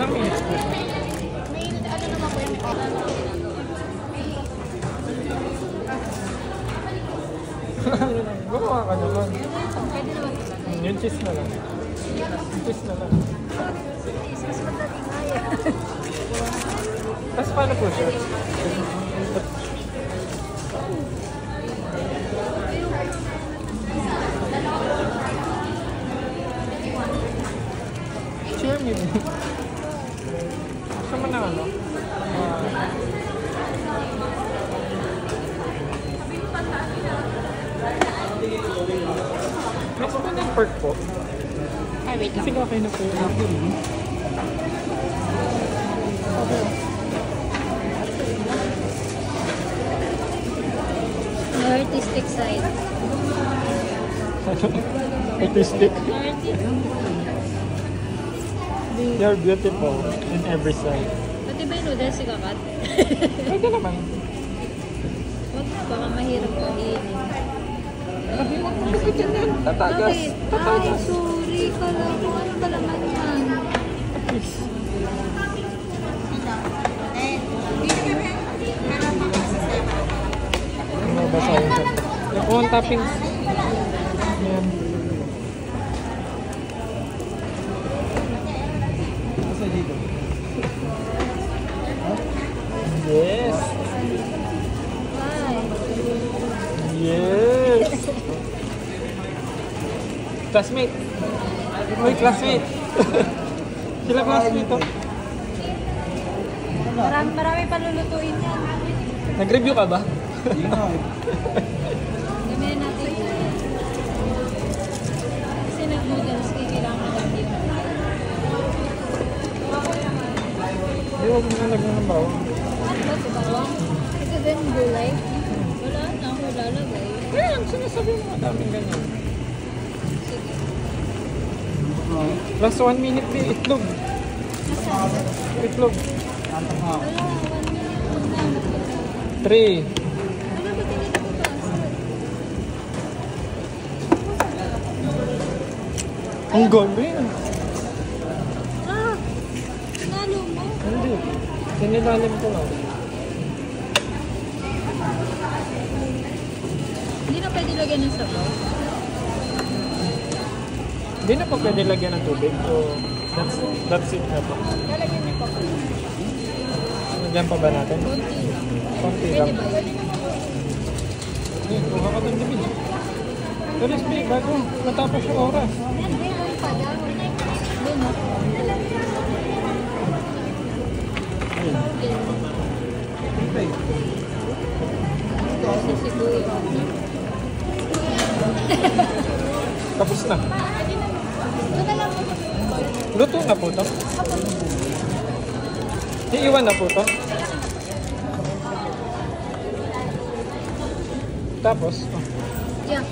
Ilang minutes po? May ano naman po yung Gumawa ka naman. pwede naman po. Yung cheese na lang. Yung cheese na lang. Mas madali kaya. Tapos paano po siya? Share me. Sama na ano? Next po na pork po. Ay, wait lang. Sige, okay na po. Artistic side. Artistic. Artistic. You're beautiful in every side. Pati ba yung noodles si Kakat? Pwede naman. Huwag na, baka mahirap kainin. Tatagas. Bakit? Ay, sorry. Kala ko ano ba naman yan? Ano ba sa yun? Yung one toppings. Yan. Yes. Ay. Yes. Classmate. Uy, classmate. Sila classmate to. Marami pa lulutuin yan. Nag-review ka ba? Gamihan natin. Kasi nag-noodles kayo kailangan lang dito. Hindi, huwag mo na lagyan ng bawang. Ano ba ito bawang? Ito din gulay. Wala na ako lalagay. Kaya lang, sinasabi mo madaming ganyan. Sige. Last 1 minute din, itlog. Itlog. Wala, 1 minute na. 3. Ano ba tinigil ko pa? Ang galing. Ah! Nalo mo? Hindi. Sinilalim ko lang. Hindi na pwede lagyan ng sabaw. Hindi na pa pwede lagyan ng tubig. So, that's it na po. Lalagyan niyo pa po. Lagyan pa ba natin? Konti lang. Konti Pwede lang. ba yun? Kuha ka ng dibil. Pero speak, bago matapos yung oras. Hindi, doon pa daw. Doon na. Kasi si Kuya. Tapos na. Doon na lang. Luto na po to. Iiwan na po to. Tapos, Yeah.